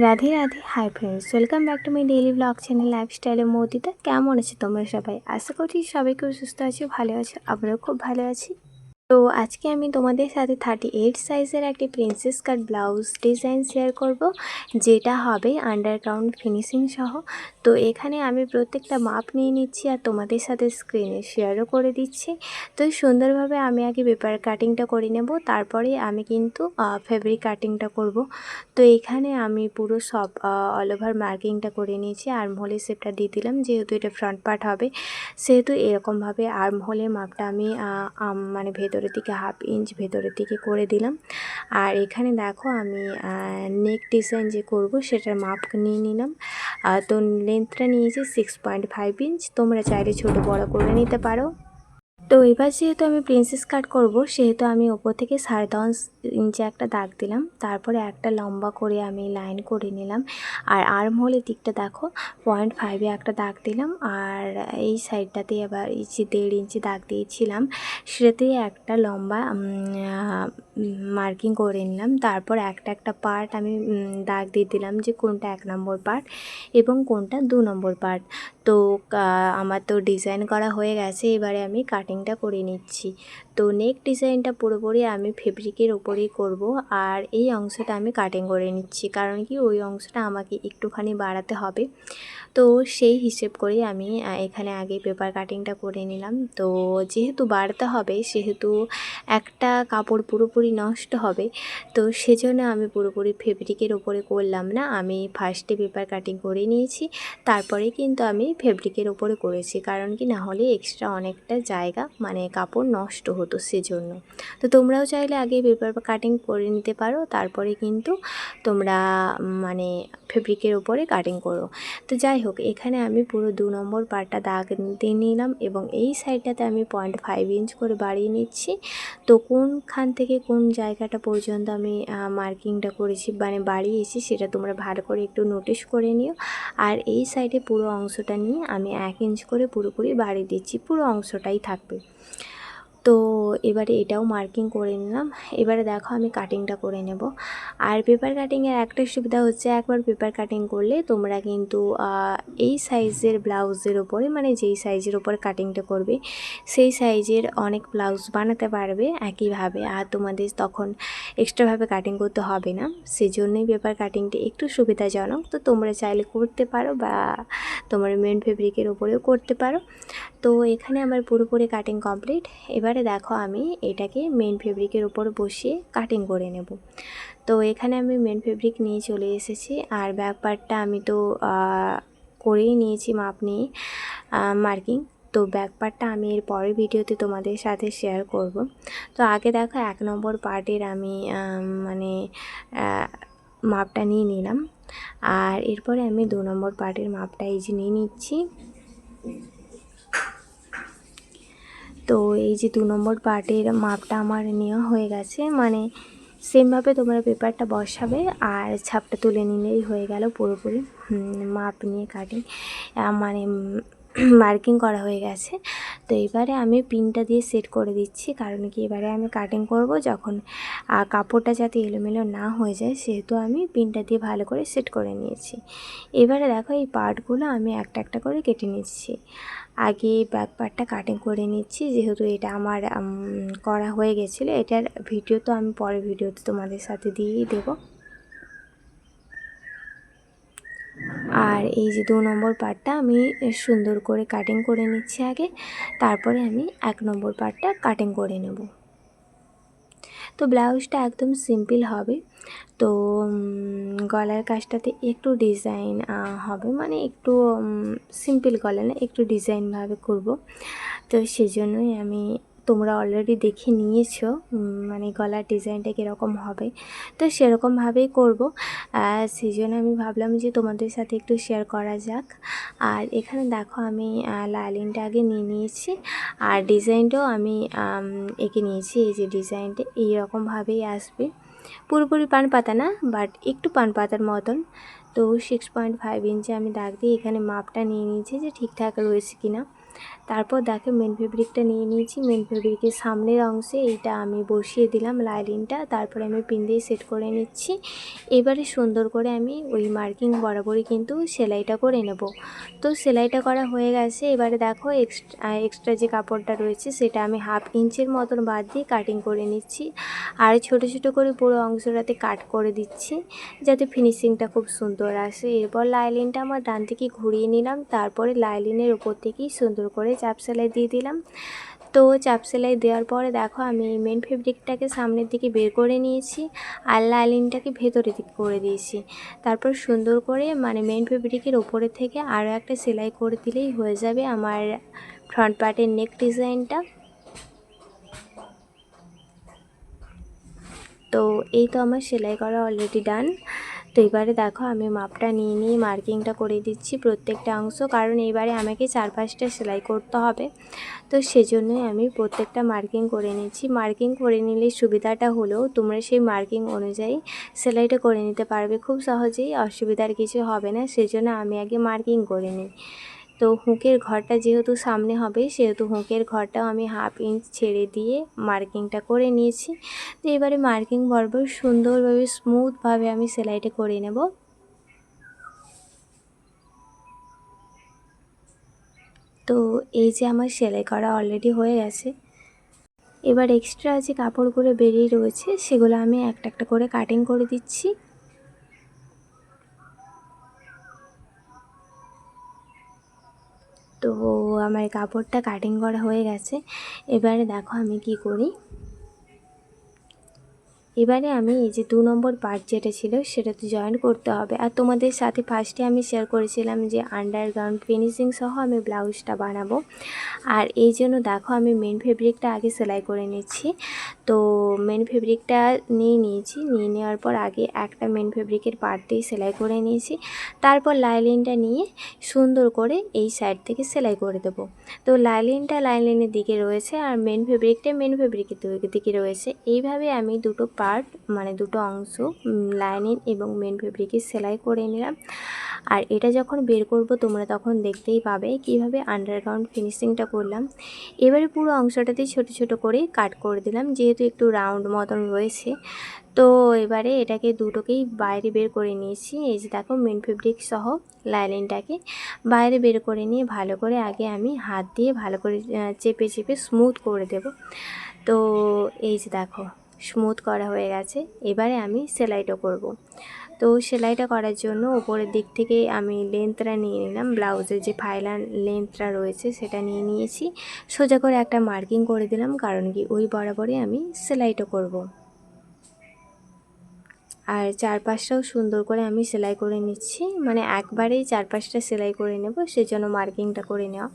Radhe Radhe. Hi friends, welcome back to my daily blog channel লাইফস্টাইলের মৌদিতা। কেমন আছে তোমরা সবাই? আশা করছি সবাই খুব সুস্থ আছো, ভালো আছো। আমরাও খুব ভালো আছি। তো আজকে আমি তোমাদের সাথে 38 সাইজের একটি প্রিন্সেস কাট ব্লাউজ ডিজাইন শেয়ার করব, যেটা হবে আন্ডারগ্রাউন্ড ফিনিশিং সহ। তো এখানে আমি প্রত্যেকটা মাপ নিয়ে নিচ্ছি আর তোমাদের সাথে স্ক্রিনে শেয়ারও করে দিচ্ছি। তো সুন্দরভাবে আমি আগে পেপার কাটিংটা করে নেব, তারপরে আমি কিন্তু ফেব্রিক কাটিংটা করব। তো এখানে আমি পুরো সব অল ওভার মার্কিংটা করে নিয়েছি। আর্মহোলের শেপটা দিয়ে দিলাম, যেহেতু এটা ফ্রন্ট পার্ট হবে সেহেতু এরকমভাবে আর্মহোলের মাপটা আমি মানে ভেতরের দিকে 1/2 ইঞ্চ ভেতরের দিকে করে দিলাম। আর এখানে দেখো আমি নেক ডিজাইন যে করব সেটার মাপ নিয়ে নিলাম। তো লেন্থটা নিয়েছি 6.5 ইঞ্চ। তোমরা চাইলে ছোটো বড় করে নিতে পারো। তো এবার যেহেতু আমি প্রিন্সেস কাট করব, সেহেতু আমি ওপর থেকে 10.5 ইঞ্চি একটা দাগ দিলাম। তারপরে একটা লম্বা করে আমি লাইন করে নিলাম। আর আর্মহোলের দিকটা দেখো 0.5-এ একটা দাগ দিলাম। আর এই সাইডটাতে আবার এই যে 1.5 ইঞ্চি দাগ দিয়েছিলাম সেটাতেই একটা লম্বা মার্কিং করে নিলাম। তারপর একটা পার্ট আমি দাগ দিয়ে দিলাম যে কোনটা 1 নম্বর পার্ট এবং কোনটা 2 নম্বর পার্ট। তো আমার তো ডিজাইন করা হয়ে গেছে, এবারে আমি কাটিংটা করে নিচ্ছি। তো নেক ডিজাইনটা পুরোপুরি আমি ফেব্রিকের ওপরেই করব। আর এই অংশটা আমি কাটিং করে নিচ্ছি, কারণ কি ওই অংশটা আমাকে একটুখানি বাড়াতে হবে। তো সেই হিসেব করেই আমি এখানে আগে পেপার কাটিংটা করে নিলাম। তো যেহেতু বাড়াতে হবে সেহেতু একটা কাপড় পুরোপুরি নষ্ট হবে, তো সেজন্য আমি পুরোপুরি ফেব্রিকের ওপরে করলাম না। আমি ফার্স্টে পেপার কাটিং করে নিয়েছি, তারপরে কিন্তু আমি ফেব্রিকের ওপরে করেছি, কারণ কি না হলে এক্সট্রা অনেকটা জায়গা মানে কাপড় নষ্ট হতো সেজন্য। তো তোমরাও চাইলে আগে পেপার কাটিং করে নিতে পারো, তারপরে কিন্তু তোমরা মানে ফেব্রিকের ওপরে কাটিং করো। তো যাই হোক, এখানে আমি পুরো 2 নম্বর পার্টটা দাগ দিয়ে নিলাম এবং এই সাইডটাতে আমি 0.5 ইঞ্চ করে বাড়িয়ে নিচ্ছি। তো কোনখান থেকে কোন জায়গাটা পর্যন্ত আমি মার্কিংটা করেছি মানে বাড়িয়েছি সেটা তোমরা ভালো করে একটু নোটিশ করে নিও। আর এই সাইডে পুরো অংশটা নিয়ে আমি 1 ইঞ্চ করে পুরোপুরি বাড়িয়ে দিচ্ছি, পুরো অংশটাই থাকবে। তো এবারে এটাও মার্কিং করে নিলাম। এবারে দেখো আমি কাটিংটা করে নেব। আর পেপার কাটিংয়ের একটা সুবিধা হচ্ছে, একবার পেপার কাটিং করলে তোমরা কিন্তু এই সাইজের ব্লাউজের ওপরে মানে যেই সাইজের ওপরে কাটিংটা করবে সেই সাইজের অনেক ব্লাউজ বানাতে পারবে একইভাবে। আর তোমাদের তখন এক্সট্রাভাবে কাটিং করতে হবে না, সেজন্যই পেপার কাটিংটা একটু সুবিধাজনক। তো তোমরা চাইলে করতে পারো বা তোমরা মেন ফেব্রিকের ওপরেও করতে পারো। তো এখানে আমার পুরোপুরি কাটিং কমপ্লিট। এবারে দেখো আমি এটাকে মেন ফেব্রিকের উপর বসিয়ে কাটিং করে নেব। তো এখানে আমি মেন ফেব্রিক নিয়ে চলে এসেছি। আর ব্যাক পার্টটা আমি তো করেই নিয়েছি মাপ নিয়ে মার্কিং। তো ব্যাক পার্টটা আমি এর পরের ভিডিওতে তোমাদের সাথে শেয়ার করব। তো আগে দেখো 1 নম্বর পার্টের আমি মানে মাপটা নিয়ে নিলাম। আর এরপরে আমি 2 নম্বর পার্টের মাপটা এই যে নিয়ে নিচ্ছি। তো এই যে 2 নম্বর পার্টের মাপটা আমার নেওয়া হয়ে গেছে, মানে সেমভাবে তোমরা পেপারটা বসাবে আর ছাপটা তুলে নিলেই হয়ে গেল। পুরোপুরি মাপ নিয়ে কাটিং মানে মার্কিং করা হয়ে গেছে। তো এবারে আমি পিনটা দিয়ে সেট করে দিচ্ছি, কারণ কি এবারে আমি কাটিং করব যখন কাপড়টা যাতে এলোমেলো না হয়ে যায়, সেহেতু আমি পিনটা দিয়ে ভালো করে সেট করে নিয়েছি। এবারে দেখো এই পার্টগুলো আমি একটা করে কেটে নিচ্ছি। আগে ব্যাক পার্টটা কাটিং করে নিচ্ছি, যেহেতু এটা আমার করা হয়ে গেছিলো। এটার ভিডিও তো আমি পরের ভিডিওতে তোমাদের সাথে দিয়েই দেবো। আর এই যে 2 নম্বর পার্টটা আমি সুন্দর করে কাটিং করে নিচ্ছি আগে, তারপরে আমি 1 নম্বর পার্টটা কাটিং করে নেব। তো ব্লাউজটা একদম সিম্পল হবে। তো গলার কাজটাতে একটু ডিজাইন হবে, মানে একটু সিম্পল গলা না, একটু ডিজাইনভাবে করব। তো সেজন্যই আমি তোমরা অলরেডি দেখে নিয়েছো মানে গলার ডিজাইনটা কীরকম হবে, তো সেরকমভাবেই করব। সেই জন্য আমি ভাবলাম যে তোমাদের সাথে একটু শেয়ার করা যাক। আর এখানে দেখো আমি লাইনিংটা আগে নিয়ে নিয়েছি আর ডিজাইনটাও আমি এঁকে নিয়েছি। এই যে ডিজাইনটা এইরকমভাবেই আসবে, পুরোপুরি পান পাতা না বাট একটু পান পাতার মতন। তো 6.5 ইঞ্চি আমি দাগ দিয়ে এখানে মাপটা নিয়ে নিয়েছি যে ঠিকঠাক রয়েছে কিনা। তারপর দেখো মেন ফেব্রিকটা নিয়ে নিয়েছি। মেন ফেব্রিকের সামনের অংশে এইটা আমি বসিয়ে দিলাম লাইলিনটা, তারপরে আমি পিন দিয়ে সেট করে নিচ্ছি। এবারে সুন্দর করে আমি ওই মার্কিং বরাবরই কিন্তু সেলাইটা করে নেব। তো সেলাইটা করা হয়ে গেছে। এবারে দেখো এক্সট্রা যে কাপড়টা রয়েছে সেটা আমি 1/2 ইঞ্চির মতন বাদ দিয়ে কাটিং করে নিচ্ছি, আর ছোট ছোট করে পুরো অংশটাতে কাট করে দিচ্ছি যাতে ফিনিশিংটা খুব সুন্দর আসে। এরপর লাইলিনটা আমার ডান দিকে ঘুরিয়ে নিলাম, তারপরে লাইলিনের উপর থেকেই সুন্দর করে চাপ সেলাই দিয়ে দিলাম। তো চাপ সেলাই দেওয়ার পরে দেখো আমি মেন ফেব্রিকটাকে সামনের দিকে বের করে নিয়েছি আর লাইলিনটাকে ভেতরের দিকে করে দিয়েছি। তারপর সুন্দর করে মানে মেন ফেব্রিকের ওপরে থেকে আরও একটা সেলাই করে দিলেই হয়ে যাবে আমার ফ্রন্ট পার্টের নেক ডিজাইনটা। তো এই তো আমার সেলাই করা অলরেডি ডান। তো এবারে দেখো আমি মাপটা নিয়ে মার্কিংটা করে দিচ্ছি প্রত্যেকটা অংশ, কারণ এবারে আমাকে 4-5টা সেলাই করতে হবে। তো সেজন্যই আমি প্রত্যেকটা মার্কিং করে নিচ্ছি। মার্কিং করে নিলে সুবিধাটা হলো তোমরা সেই মার্কিং অনুযায়ী সেলাইটা করে নিতে পারবে খুব সহজেই, অসুবিধার কিছু হবে না। সেজন্য আমি আগে মার্কিং করে নিই। তো হুকের ঘরটা যেহেতু সামনে হবে সেহেতু হুকের ঘরটাও আমি 1/2 ইঞ্চ ছেড়ে দিয়ে মার্কিংটা করে নিয়েছি। তো এবারে মার্কিং বরাবর সুন্দরভাবে স্মুথভাবে আমি সেলাইটা করে নেব। তো এই যে আমার সেলাই করা অলরেডি হয়ে গেছে। এবার এক্সট্রা যে কাপড়গুলো বেরিয়ে রয়েছে সেগুলো আমি একটা একটা করে কাটিং করে দিচ্ছি। তো আমার কাপড়টা কাটিং করা হয়ে গেছে। এবারে দেখো আমি কি করি। এবারে আমি এই যে 2 নম্বর পার্ট যেটা ছিল সেটাতে জয়েন করতে হবে। আর তোমাদের সাথে ফার্স্টে আমি শেয়ার করেছিলাম যে আন্ডারগ্রাউন্ড ফিনিশিং সহ আমি ব্লাউজটা বানাবো, আর এই জন্য দেখো আমি মেন ফেব্রিকটা আগে সেলাই করে নিচ্ছি। তো মেন ফেব্রিকটা নিয়ে নেওয়ার পর আগে একটা মেন ফেব্রিকের পার্ট দিয়ে সেলাই করে নিয়েছি, তারপর লাইলিনটা নিয়ে সুন্দর করে এই সাইড থেকে সেলাই করে দেবো। তো লাইলিনটা লাইলিনের দিকে রয়েছে আর মেন ফেব্রিকটা মেন ফেব্রিকের দিকে রয়েছে। এইভাবে আমি দুটো পার্ট মানে দুটো অংশ লাইনিং এবং মেন ফেব্রিকের সেলাই করে নিলাম। আর এটা যখন বের করব তোমরা তখন দেখতেই পাবে কিভাবে আন্ডারগ্রাউন্ড ফিনিশিংটা করলাম। এবারে পুরো অংশটাতে ছোট ছোট করে কাট করে দিলাম যেহেতু একটু রাউন্ড মতন রয়েছে। তো এবারে এটাকে দুটোকেই বাইরে বের করে নিয়েছি। এই যে দেখো মেন ফেব্রিক সহ লাইনিংটাকে বাইরে বের করে নিয়ে ভালো করে আগে আমি হাত দিয়ে ভালো করে চেপে চেপে স্মুথ করে দেব। তো এই যে দেখো স্মুথ করা হয়ে গেছে। এবারে আমি সেলাইটা করব। তো সেলাইটা করার জন্য উপরের দিক থেকে আমি লেন্থটা নিয়ে নিলাম, ব্লাউজের যে ফাইনাল লেন্থটা রয়েছে সেটা নিয়ে নিয়েছি। সোজা করে একটা মার্কিং করে দিলাম, কারণ কি ওই বরাবরই আমি সেলাইটা করব। আর চারপাশটাও সুন্দর করে আমি সেলাই করে নিচ্ছি, মানে একবারেই 4-5টা সেলাই করে নেব সেজন্য মার্কিংটা করে নেওয়া।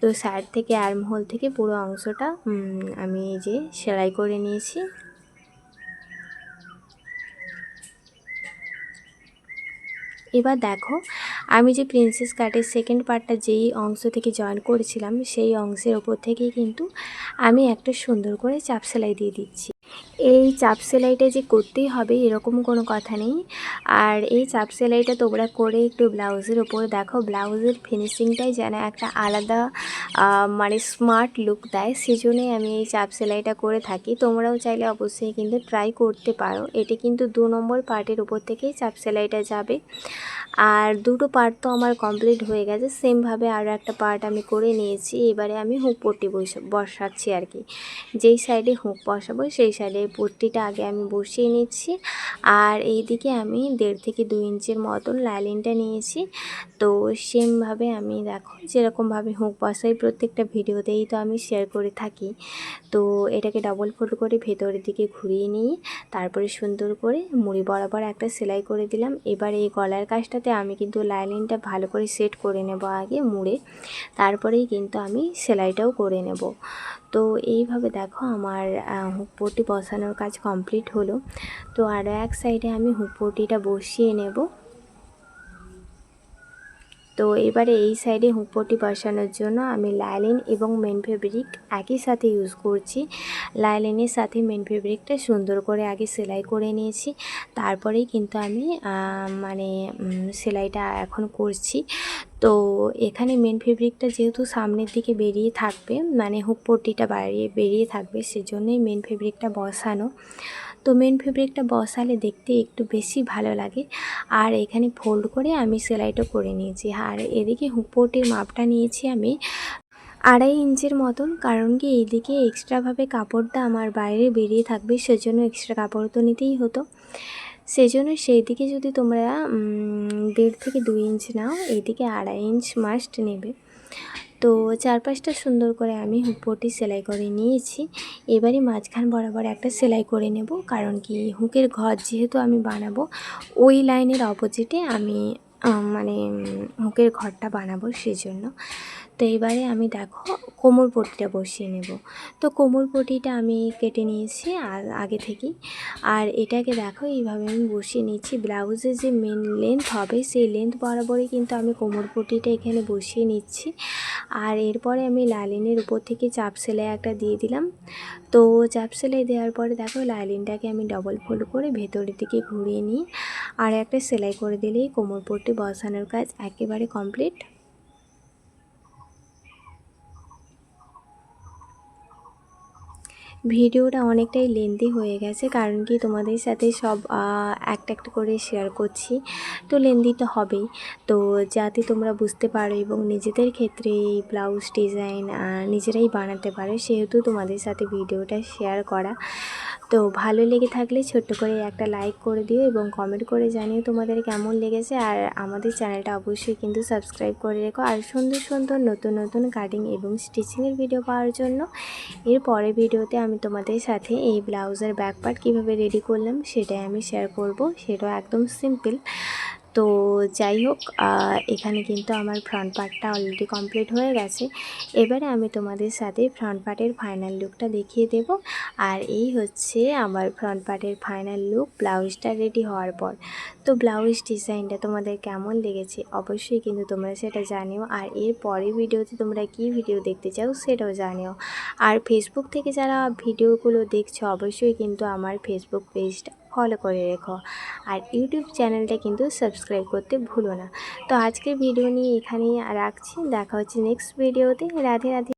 তো সাইড থেকে আর্মহোল থেকে পুরো অংশটা আমি এই যে সেলাই করে নিয়েছি। এবার দেখো আমি যে প্রিন্সেস কাটের সেকেন্ড পার্টটা যেই অংশ থেকে জয়েন করেছিলাম সেই অংশের ওপর থেকেই কিন্তু আমি একটা সুন্দর করে চাপ সেলাই দিয়ে দিচ্ছি। এই চাপ সেলাইটা যে করতেই হবে এরকম কোনো কথা নেই। আর এই চাপ সেলাইটা তোমরা করে একটু ব্লাউজের ওপরে দেখো, ব্লাউজের ফিনিশিংটাই যেন একটা আলাদা মানে স্মার্ট লুক দেয়, সেজন্যই আমি এই চাপ সেলাইটা করে থাকি। তোমরাও চাইলে অবশ্যই কিন্তু ট্রাই করতে পারো। এটা কিন্তু 2 নম্বর পার্টের উপর থেকেই চাপ সেলাইটা যাবে। আর দুটো পার্ট তো আমার কমপ্লিট হয়ে গেছে, সেমভাবে আরও একটা পার্ট আমি করে নিয়েছি। এবারে আমি হুক পট্টি বসাচ্ছি আর কি, যেই সাইডে হুক বসাবো সেই সাইডে পট্টিটা আগে আমি বসিয়ে নিচ্ছি। আর এই দিকে আমি 1.5 থেকে 2 ইঞ্চির মতন লাইলিনটা নিয়েছি। তো সেমভাবে আমি দেখো যেরকমভাবে হুক বসাই প্রত্যেকটা ভিডিওতেই তো আমি শেয়ার করে থাকি। তো এটাকে ডবল ফোল্ড করে ভেতরের দিকে ঘুরিয়ে নিয়ে তারপরে সুন্দর করে মুড়ি বরাবর একটা সেলাই করে দিলাম। এবার এই গলার কাজটাতে আমি কিন্তু লাইনিংটা ভালো করে সেট করে নেব আগে মুড়ে, তারপরেই কিন্তু আমি সেলাইটাও করে নেব। তো এইভাবে দেখো আমার হুক পট্টি বসানোর কাজ কমপ্লিট হলো। তো আরও এক সাইডে আমি হুক পট্টিটা বসিয়ে নেব। তো এবারে এই সাইডে হুক পট্টি বসানোর জন্য আমি লাইলিন এবং মেন ফেব্রিক একই সাথে ইউজ করছি। লাইলিনের সাথে মেন ফেব্রিকটা সুন্দর করে আগে সেলাই করে নিয়েছি, তারপরেই কিন্তু আমি মানে সেলাইটা এখন করছি। তো এখানে মেন ফেব্রিকটা যেহেতু সামনের দিকে বেরিয়ে থাকবে, মানে হুক পট্টিটা বেরিয়ে থাকবে, সেজন্যই মেন ফেব্রিকটা বসানো। তো মেন ফেব্রিকটা বসালে দেখতে একটু বেশি ভালো লাগে। আর এখানে ফোল্ড করে আমি সেলাইটা করে নিয়েছি। আর এদিকে হুক পট্টির মাপটা নিয়েছি আমি 2.5 ইঞ্চির মতন, কারণ কি এইদিকে এক্সট্রাভাবে কাপড়টা আমার বাইরে বেরিয়ে থাকবে, সেজন্য এক্সট্রা কাপড় তো নিতেই হতো। সেজন্য সেই দিকে যদি তোমরা 1.5 থেকে 2 ইঞ্চ নাও, এইদিকে 2.5 ইঞ্চ মাস্ট নেবে। তো চারপাশটা সুন্দর করে আমি হুক পট্টি সেলাই করে নিয়েছি। এবারে মাঝখান বরাবর একটা সেলাই করে নেব, কারণ কি হুকের ঘর যেহেতু আমি বানাবো, ওই লাইনের অপোজিটে আমি মানে হুকের ঘরটা বানাবো, সেজন্য। তো এবারে আমি দেখো কোমর পট্টিটা বসিয়ে নেব। তো কোমর পট্টিটা আমি কেটে নিয়েছি আর আগে থেকেই। আর এটাকে দেখো এইভাবে আমি বসিয়ে নিচ্ছি। ব্লাউজের যে মেন লেন্থ হবে, সেই লেন্থ বরাবরই কিন্তু আমি কোমর পট্টিটা এখানে বসিয়ে নিচ্ছি। আর এরপরে আমি লাইনিংয়ের উপর থেকে চাপ সেলাই একটা দিয়ে দিলাম। তো চাপ সেলাই দেওয়ার পরে দেখো লাইনিংটাকে আমি ডবল ফোল্ড করে ভেতরের দিকে ঘুরিয়ে নিই, আর একটা সেলাই করে দিলেই কোমর পট্টি বসানোর কাজ একেবারে কমপ্লিট। ভিডিওটা অনেকটাই লেন্দি হয়ে গেছে, কারণ কি তোমাদের সাথে সব একটা একটা করে শেয়ার করছি, তো লেন্দি তো হবেই। তো যাতে তোমরা বুঝতে পারো এবং নিজেদের ক্ষেত্রে এই ব্লাউজ ডিজাইন নিজেরাই বানাতে পারো, সেহেতু তোমাদের সাথে ভিডিওটা শেয়ার করা। তো ভালো লেগে থাকলে ছোট্ট করে একটা লাইক করে দিও এবং কমেন্ট করে জানিও তোমাদের কেমন লেগেছে। আর আমাদের চ্যানেলটা অবশ্যই কিন্তু সাবস্ক্রাইব করে রেখো। আর সুন্দর সুন্দর নতুন নতুন কাটিং এবং স্টিচিংয়ের ভিডিও পাওয়ার জন্য এর পরের ভিডিওতে আমি তোমাদের সাথে এই ব্লাউজের ব্যাক পার্ট কীভাবে রেডি করলাম সেটাই আমি শেয়ার করব। সেটাও একদম সিম্পল। তো যাই হোক, এখানে কিন্তু আমার ফ্রন্ট পার্টটা অলরেডি কমপ্লিট হয়ে গেছে। এবারে আমি তোমাদের সাথে ফ্রন্ট পার্টের ফাইনাল লুকটা দেখিয়ে দেব। আর এই হচ্ছে আমার ফ্রন্ট পার্টের ফাইনাল লুক ব্লাউজটা রেডি হওয়ার পর। তো ব্লাউজ ডিজাইনটা তোমাদের কেমন লেগেছে অবশ্যই কিন্তু তোমরা সেটা জানিও। আর এর পরের ভিডিওতে তোমরা কী ভিডিও দেখতে চাও সেটাও জানিও। আর ফেসবুক থেকে যারা ভিডিওগুলো দেখছো অবশ্যই কিন্তু আমার ফেসবুক পেজটা ফলো করে রেখো। আর ইউটিউব চ্যানেলটা কিন্তু সাবস্ক্রাইব করতে ভুলো না। তো আজকের ভিডিও নিয়ে এখানেই রাখছি, দেখা হচ্ছে নেক্সট ভিডিওতে। রাধে রাধে।